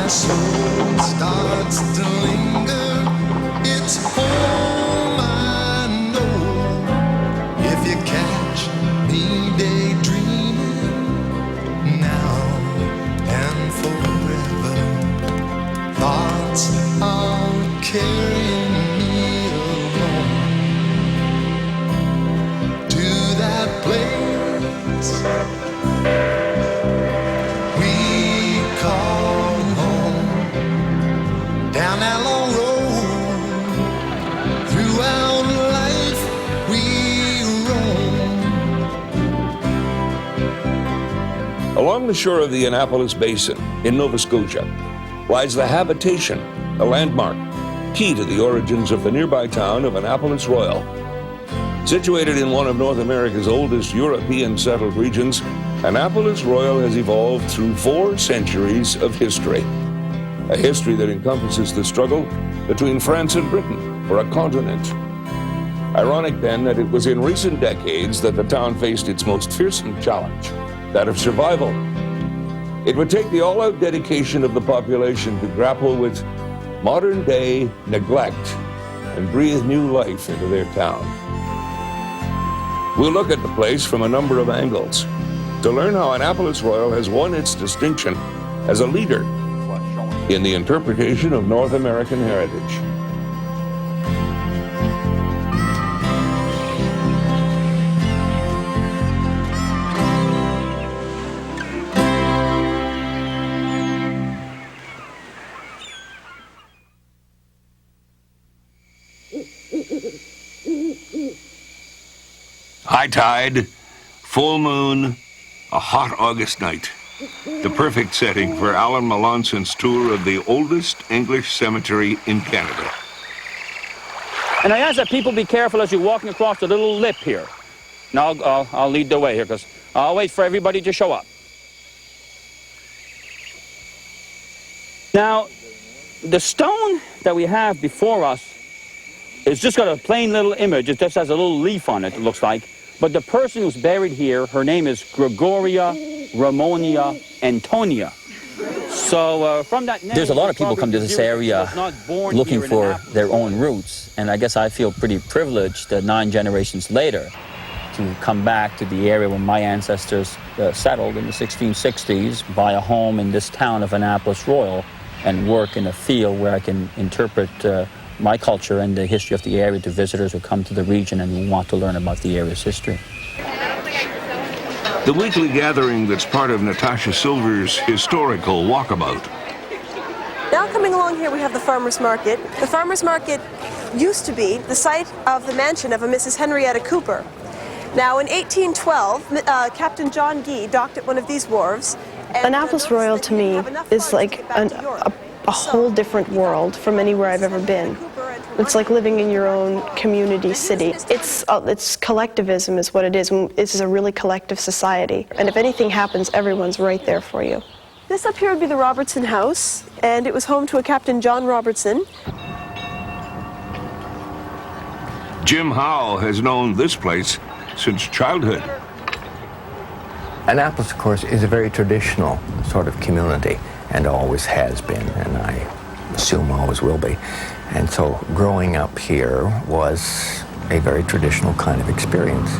soul starts to linger. It's home, I know. If you catch me daydreaming now and forever, thoughts are carrying me along to that place we call home. Down that long road, throughout life we roam. Along the shore of the Annapolis Basin in Nova Scotia lies the Habitation, a landmark key to the origins of the nearby town of Annapolis Royal. Situated in one of North America's oldest European settled regions, Annapolis Royal has evolved through 4 centuries of history. A history that encompasses the struggle between France and Britain for a continent. Ironic then that it was in recent decades that the town faced its most fearsome challenge, that of survival. It would take the all-out dedication of the population to grapple with modern-day neglect and breathe new life into their town. We'll look at the place from a number of angles to learn how Annapolis Royal has won its distinction as a leader in the interpretation of North American heritage. High tide, full moon, a hot August night. The perfect setting for Alan Melancon's tour of the oldest English cemetery in Canada. And I ask that people be careful as you're walking across the little lip here. Now I'll lead the way here because I'll wait for everybody to show up. Now, the stone that we have before us is just got a plain little image. It just has a little leaf on it, it looks like. But the person who's buried here, her name is Gregoria Ramonia Antonia. So from that name, there's a lot of people come to this area looking for their own roots, and I guess I feel pretty privileged that 9 generations later to come back to the area where my ancestors settled in the 1660s, buy a home in this town of Annapolis Royal, and work in a field where I can interpret my culture and the history of the area to visitors who come to the region and want to learn about the area's history. The weekly gathering that's part of Natasha Silver's historical walkabout. Now coming along here we have the farmer's market. The farmer's market used to be the site of the mansion of a Mrs. Henrietta Cooper. Now in 1812, Captain John Gee docked at one of these wharves. Annapolis Royal to me is like a whole different world from anywhere I've ever been. It's like living in your own community city. It's collectivism is what it is. It's a really collective society. And if anything happens, everyone's right there for you. This up here would be the Robertson House, and it was home to a Captain John Robertson. Jim Howe has known this place since childhood. Annapolis, of course, is a very traditional sort of community, and always has been, and I assume always will be. And so growing up here was a very traditional kind of experience.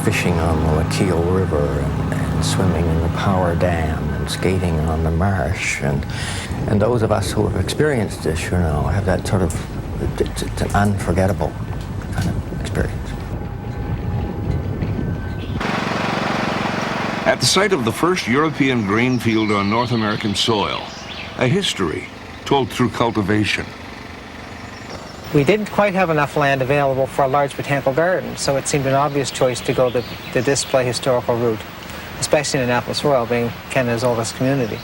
Fishing on the Lakeel River and swimming in the Power Dam and skating on the marsh. And those of us who have experienced this, you know, have that sort of, it's an unforgettable kind of experience. At the site of the first European grain field on North American soil, a history told through cultivation. We didn't quite have enough land available for a large botanical garden, so it seemed an obvious choice to go the display historical route, especially in Annapolis Royal, being Canada's oldest community.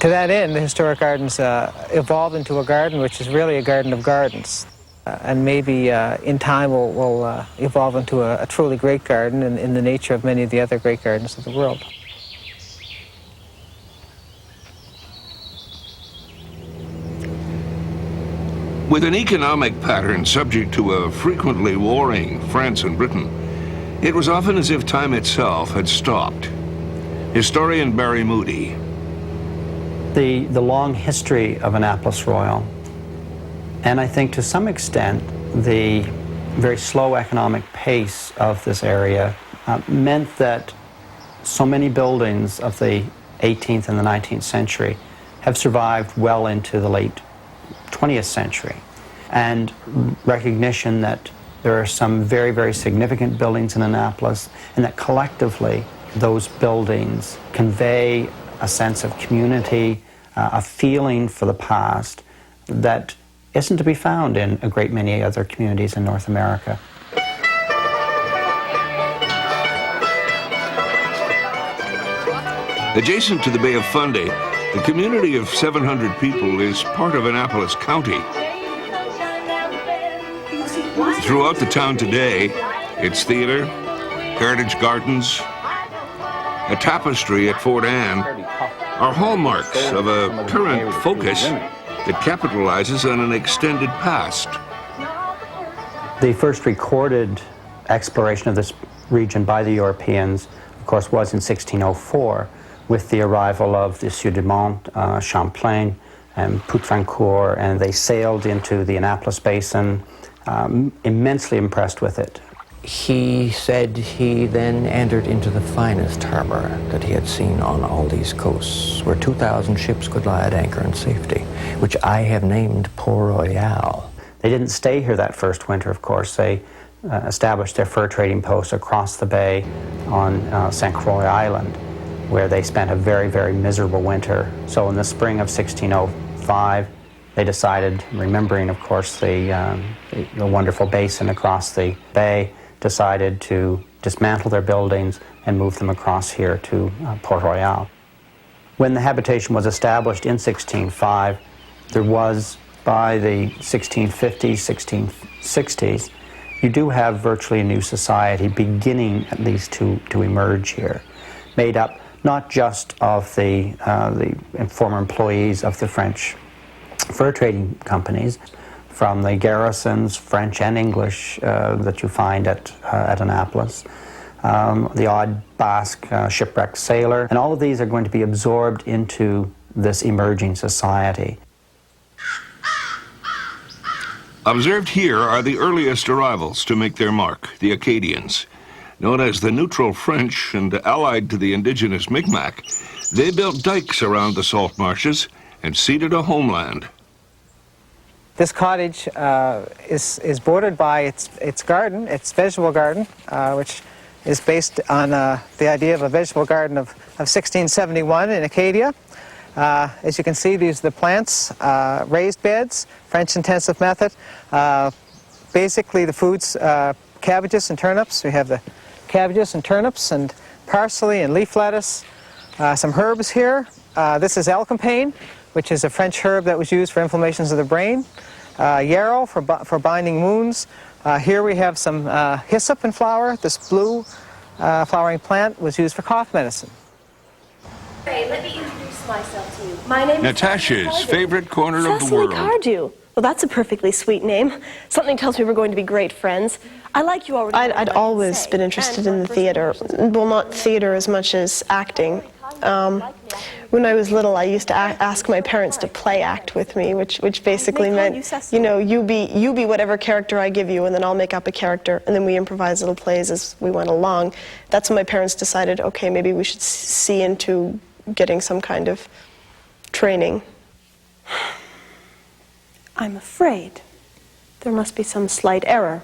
To that end, the historic gardens evolved into a garden which is really a garden of gardens. And maybe in time will evolve into a truly great garden in the nature of many of the other great gardens of the world. With an economic pattern subject to a frequently warring France and Britain, it was often as if time itself had stopped. Historian Barry Moody. the long history of Annapolis Royal, and I think to some extent the very slow economic pace of this area meant that so many buildings of the 18th and the 19th century have survived well into the late 20th century. And recognition that there are some very, very significant buildings in Annapolis, and that collectively those buildings convey a sense of community, a feeling for the past that isn't to be found in a great many other communities in North America. Adjacent to the Bay of Fundy, the community of 700 people is part of Annapolis County. Throughout the town today, its theater, heritage gardens, a tapestry at Fort Anne are hallmarks of a current focus that capitalizes on an extended past. The first recorded exploration of this region by the Europeans, of course, was in 1604 with the arrival of the Sieur de Mont, Champlain, and Poutrincourt, and they sailed into the Annapolis Basin, immensely impressed with it. He said he then entered into the finest harbor that he had seen on all these coasts, where 2,000 ships could lie at anchor in safety, which I have named Port Royal. They didn't stay here that first winter, of course. They established their fur trading post across the bay on St. Croix Island, where they spent a very, very miserable winter. So in the spring of 1605, they decided, remembering, of course, the wonderful basin across the bay, decided to dismantle their buildings and move them across here to Port Royal. When the habitation was established in 1605, there was, by the 1650s, 1660s, you do have virtually a new society beginning at least to emerge here, made up not just of the former employees of the French fur trading companies, from the garrisons, French and English, that you find at Annapolis, the odd Basque shipwrecked sailor, and all of these are going to be absorbed into this emerging society. Observed here are the earliest arrivals to make their mark, the Acadians. Known as the neutral French and allied to the indigenous Mi'kmaq, they built dikes around the salt marshes and seeded a homeland. This cottage is bordered by its garden, its vegetable garden, which is based on the idea of a vegetable garden of 1671 in Acadia. As you can see, these are the plants, raised beds, French intensive method. Basically the foods, cabbages and turnips. We have the cabbages and turnips and parsley and leaf lettuce. Some herbs here. This is alecampane, which is a French herb that was used for inflammations of the brain. Yarrow for binding wounds. Here we have some hyssop and flower. This blue flowering plant was used for cough medicine. Hey, let me introduce myself to you. My name is Natasha's favorite corner of the Cecily world. Cardew. Well, that's a perfectly sweet name. Something tells me we're going to be great friends. I like you already. I'd always been interested in the theater. Well, not theater as much as acting. When I was little, I used to ask my parents to play act with me, which basically meant, you know, you be whatever character I give you, and then I'll make up a character, and then we improvise little plays as we went along. That's when my parents decided, okay, maybe we should see into getting some kind of training. I'm afraid there must be some slight error.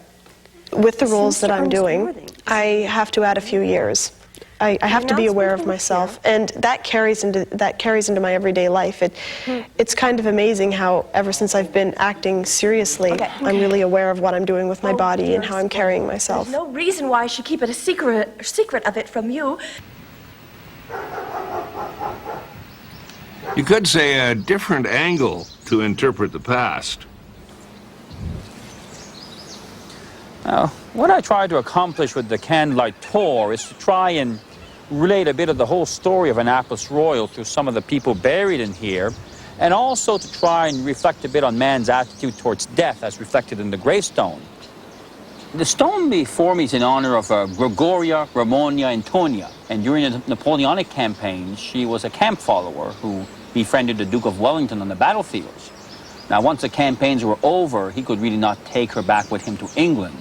With the roles that I'm doing, I have to add a few years. I have to be aware of myself, and that carries into my everyday life. It's kind of amazing how ever since I've been acting seriously, I'm really aware of what I'm doing with my body and how I'm carrying myself. There's no reason why I should keep it a secret of it from you. You could say a different angle to interpret the past. What I try to accomplish with the candlelight tour is to try and relate a bit of the whole story of Annapolis Royal through some of the people buried in here, and also to try and reflect a bit on man's attitude towards death as reflected in the gravestone. The stone before me is in honor of Gregoria Ramonia Antonia, and during the Napoleonic campaign, she was a camp follower who befriended the Duke of Wellington on the battlefields. Now, once the campaigns were over, he could really not take her back with him to England.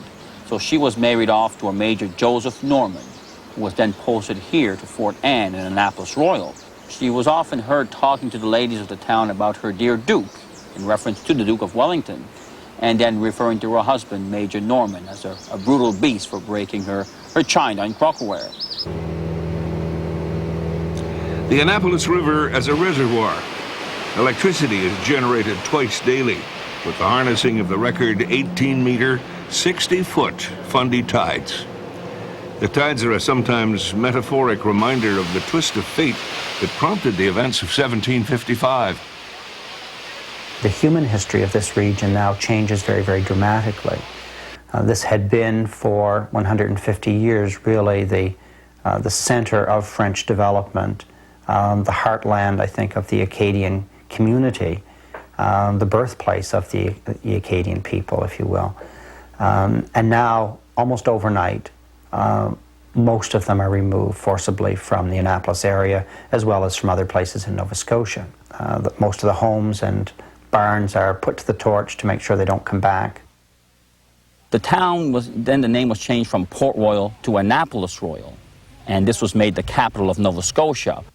So she was married off to a Major Joseph Norman, who was then posted here to Fort Anne in Annapolis Royal. She was often heard talking to the ladies of the town about her dear Duke, in reference to the Duke of Wellington, and then referring to her husband, Major Norman, as a brutal beast for breaking her china and crockerware. The Annapolis River as a reservoir. Electricity is generated twice daily with the harnessing of the record 18-meter, 60-foot Fundy tides. The tides are a sometimes metaphoric reminder of the twist of fate that prompted the events of 1755. The human history of this region now changes very, very dramatically. This had been for 150 years really the center of French development, the heartland, I think, of the Acadian community, the birthplace of the Acadian people, if you will. And now, almost overnight, most of them are removed forcibly from the Annapolis area, as well as from other places in Nova Scotia. Most of the homes and barns are put to the torch to make sure they don't come back. The town the name was changed from Port Royal to Annapolis Royal, and this was made the capital of Nova Scotia.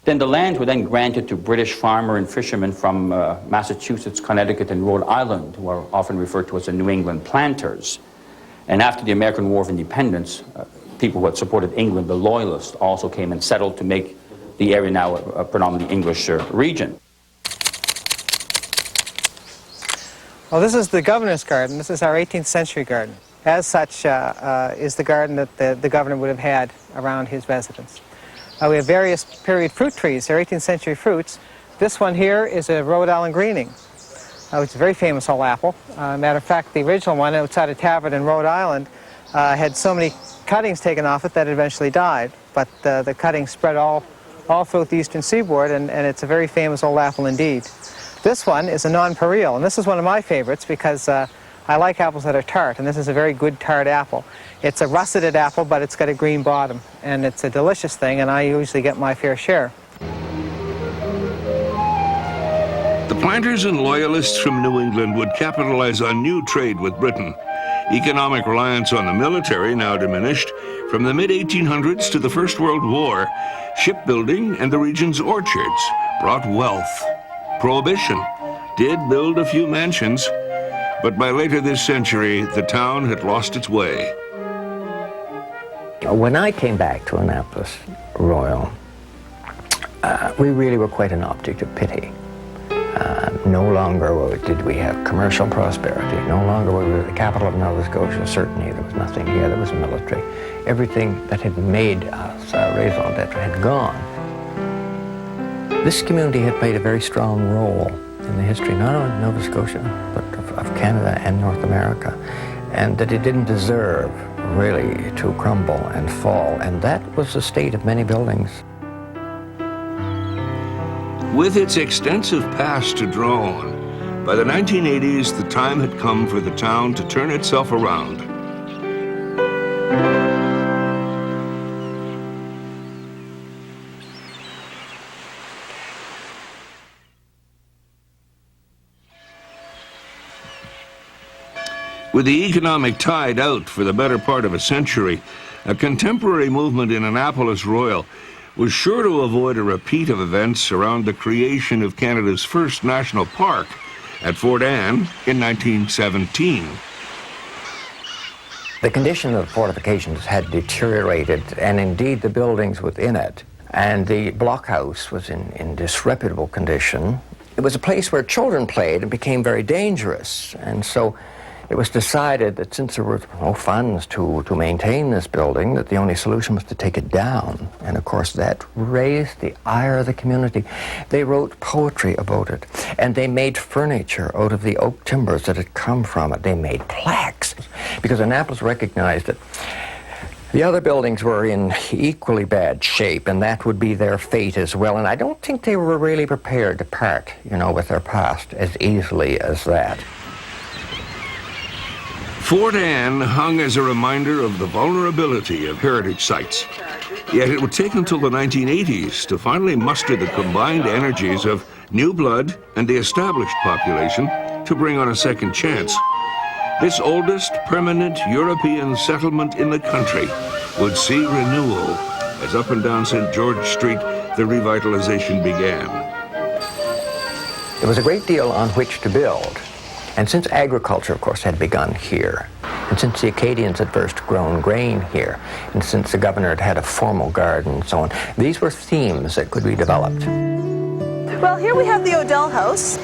Then the lands were then granted to British farmer and fishermen from Massachusetts, Connecticut, and Rhode Island, who are often referred to as the New England planters. And after the American War of Independence, people who had supported England, the Loyalists, also came and settled to make the area now a predominantly English region. Well, this is the governor's garden. This is our 18th century garden. As such, is the garden that the governor would have had around his residence. We have various period fruit trees. They're 18th century fruits. This one here is a Rhode Island greening, which is a very famous old apple. Matter of fact, the original one outside a tavern in Rhode Island had so many cuttings taken off it that it eventually died. But the cuttings spread all throughout the eastern seaboard, and it's a very famous old apple indeed. This one is a nonpareil, and this is one of my favorites because I like apples that are tart, and this is a very good tart apple. It's a russeted apple, but it's got a green bottom, and it's a delicious thing, and I usually get my fair share. The planters and loyalists from New England would capitalize on new trade with Britain. Economic reliance on the military now diminished. From the mid-1800s to the First World War, shipbuilding and the region's orchards brought wealth. Prohibition did build a few mansions, but by later this century, the town had lost its way. When I came back to Annapolis Royal, we really were quite an object of pity. No longer did we have commercial prosperity. No longer were we the capital of Nova Scotia. Certainly there was nothing here. There was military. Everything that had made us raison d'etre had gone. This community had played a very strong role in the history, not only of Nova Scotia, but of Canada and North America, and that it didn't deserve really to crumble and fall, and that was the state of many buildings. With its extensive past to draw on, by the 1980s, the time had come for the town to turn itself around. With the economic tide out for the better part of a century, a contemporary movement in Annapolis Royal was sure to avoid a repeat of events around the creation of Canada's first national park at Fort Anne in 1917. The condition of the fortifications had deteriorated, and indeed the buildings within it, and the blockhouse was in disreputable condition. It was a place where children played and became very dangerous, and so it was decided that since there were no funds to maintain this building, that the only solution was to take it down. And of course that raised the ire of the community. They wrote poetry about it, and they made furniture out of the oak timbers that had come from it. They made plaques, because Annapolis recognized that the other buildings were in equally bad shape, and that would be their fate as well. And I don't think they were really prepared to part, with their past as easily as that. Fort Anne hung as a reminder of the vulnerability of heritage sites. Yet it would take until the 1980s to finally muster the combined energies of new blood and the established population to bring on a second chance. This oldest permanent European settlement in the country would see renewal as up and down St. George Street the revitalization began. There was a great deal on which to build. And since agriculture, of course, had begun here, and since the Acadians had first grown grain here, and since the governor had had a formal garden and so on, these were themes that could be developed. Well, here we have the Odell House,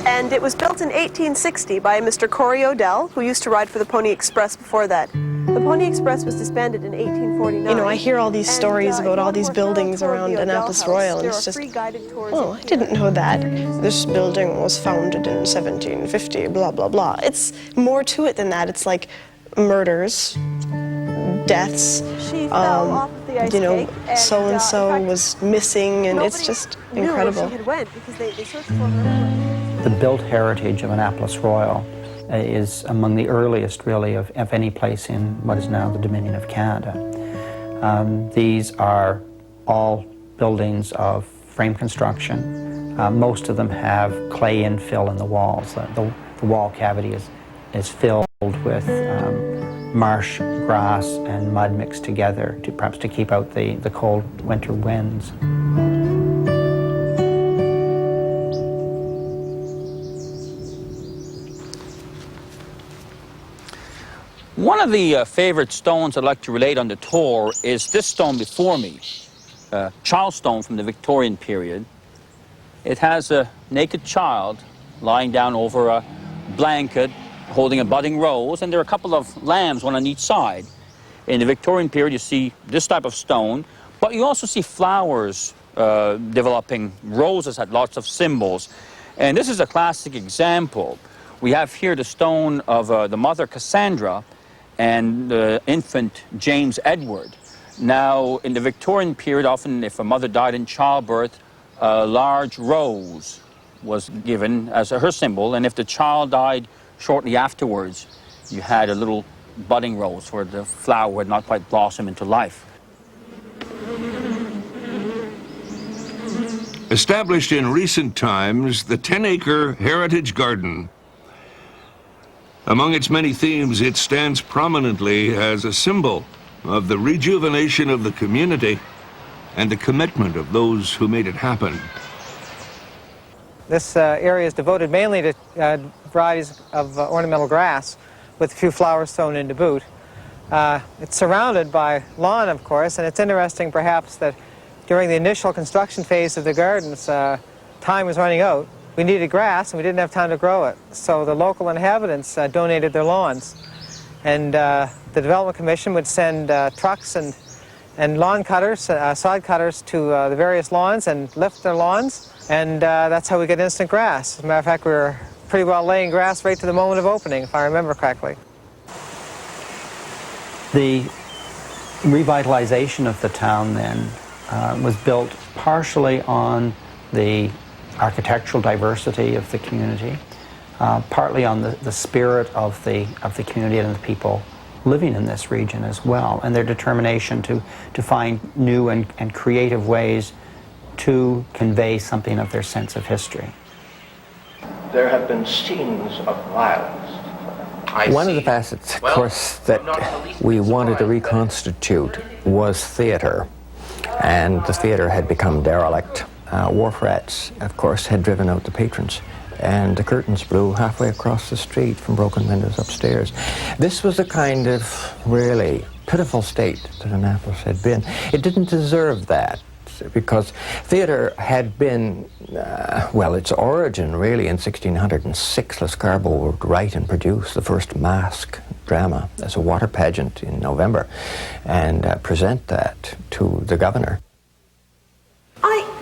and it was built in 1860 by Mr. Corey Odell, who used to ride for the Pony Express before that. The Pony Express was disbanded in 1849. You know, I hear all these stories about all these buildings around Annapolis Royal, and it's just, oh, I didn't know that. This building was founded in 1750, blah, blah, blah. It's more to it than that. It's like murders, deaths, you know, so-and-so was missing, and it's just incredible. The built heritage of Annapolis Royal is among the earliest, really, of any place in what is now the Dominion of Canada. These are all buildings of frame construction. Most of them have clay infill in the walls. The wall cavity is filled with marsh, grass, and mud mixed together, perhaps to keep out the cold winter winds. One of the favorite stones I'd like to relate on the tour is this stone before me, child stone from the Victorian period. It has a naked child lying down over a blanket holding a budding rose, and there are a couple of lambs, one on each side. In the Victorian period, you see this type of stone, but you also see flowers developing. Roses had lots of symbols, and this is a classic example. We have here the stone of the mother Cassandra and the infant James Edward. Now, in the Victorian period, often if a mother died in childbirth, a large rose was given as her symbol, and if the child died shortly afterwards, you had a little budding rose where the flower had not quite blossomed into life. Established in recent times, the 10-acre Heritage Garden. Among its many themes, it stands prominently as a symbol of the rejuvenation of the community and the commitment of those who made it happen. This area is devoted mainly to varieties of ornamental grass with a few flowers thrown in to boot. It's surrounded by lawn, of course, and it's interesting perhaps that during the initial construction phase of the gardens, time was running out. We needed grass and we didn't have time to grow it, so the local inhabitants donated their lawns. And the Development Commission would send trucks and lawn cutters, sod cutters to the various lawns and lift their lawns, and that's how we get instant grass. As a matter of fact, we were pretty well laying grass right to the moment of opening, if I remember correctly. The revitalization of the town then was built partially on the architectural diversity of the community, partly on the spirit of the community and the people living in this region as well, and their determination to find new and creative ways to convey something of their sense of history. There have been scenes of violence. One of the facets, of course, that we wanted to reconstitute was theater, and the theater had become derelict. Wharf rats, of course, had driven out the patrons, and the curtains blew halfway across the street from broken windows upstairs. This was a kind of really pitiful state that Annapolis had been. It didn't deserve that, because theater had been, well, its origin really in 1606. Lescarbot would write and produce the first mask drama as a water pageant in November and present that to the governor.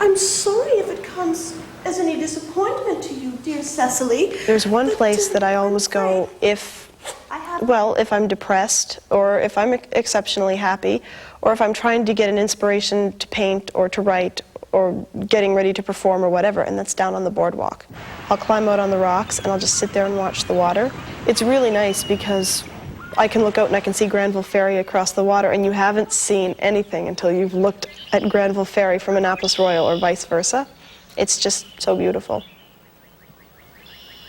I'm sorry if it comes as any disappointment to you, dear Cecily. There's one place that I always go if I'm depressed, or if I'm exceptionally happy, or if I'm trying to get an inspiration to paint or to write or getting ready to perform or whatever, and that's down on the boardwalk. I'll climb out on the rocks and I'll just sit there and watch the water. It's really nice because I can look out and I can see Granville Ferry across the water, and you haven't seen anything until you've looked at Granville Ferry from Annapolis Royal or vice versa. It's just so beautiful.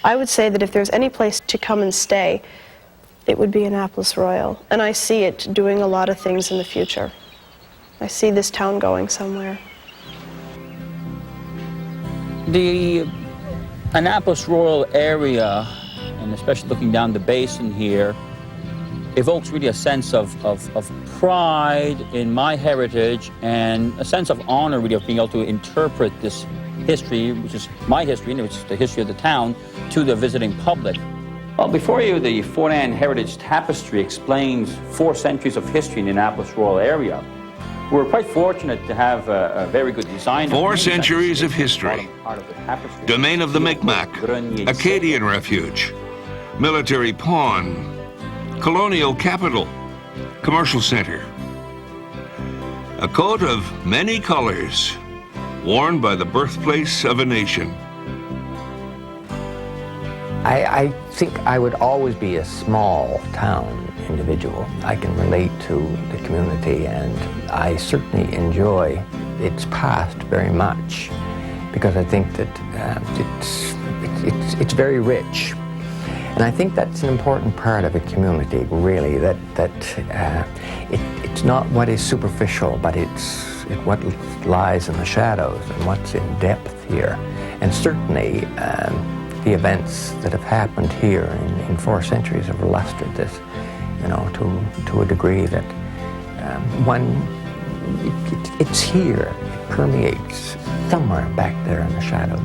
I would say that if there's any place to come and stay, it would be Annapolis Royal. And I see it doing a lot of things in the future. I see this town going somewhere. The Annapolis Royal area, and especially looking down the basin here, evokes really a sense of pride in my heritage and a sense of honor really of being able to interpret this history, which is my history, which is the history of the town, to the visiting public. Well, before you, the Fort Anne Heritage Tapestry explains 4 centuries of history in the Annapolis Royal area. We're quite fortunate to have a very good designer. 4 centuries of history. Domain of the Micmac, Acadian refuge, military pawn, colonial capital, commercial center. A coat of many colors, worn by the birthplace of a nation. I think I would always be a small town individual. I can relate to the community, and I certainly enjoy its past very much because I think that it's very rich. And I think that's an important part of a community, really, that it's not what is superficial, but it's what lies in the shadows and what's in depth here. And certainly, the events that have happened here in 4 centuries have illustrated this, you know, to a degree that it's here, it permeates somewhere back there in the shadows.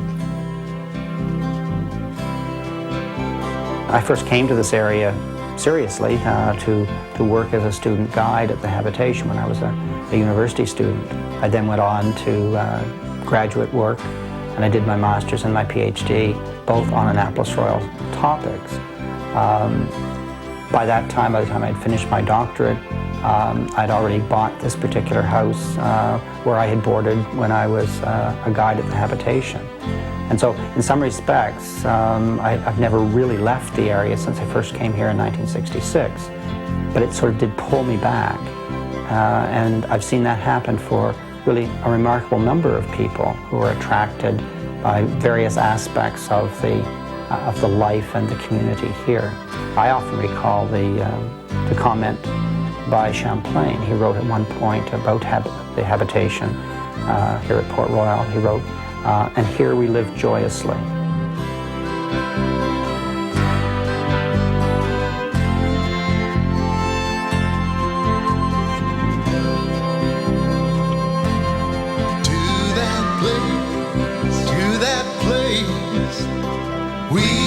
I first came to this area seriously to work as a student guide at the Habitation when I was a university student. I then went on to graduate work, and I did my master's and my PhD, both on Annapolis Royal topics. By the time I'd finished my doctorate, I'd already bought this particular house where I had boarded when I was a guide at the Habitation. And so, in some respects, I've never really left the area since I first came here in 1966. But it sort of did pull me back. And I've seen that happen for really a remarkable number of people who are attracted by various aspects of the life and the community here. I often recall the comment by Champlain. He wrote at one point about the Habitation here at Port Royal. He wrote, "And here we live joyously." To that place we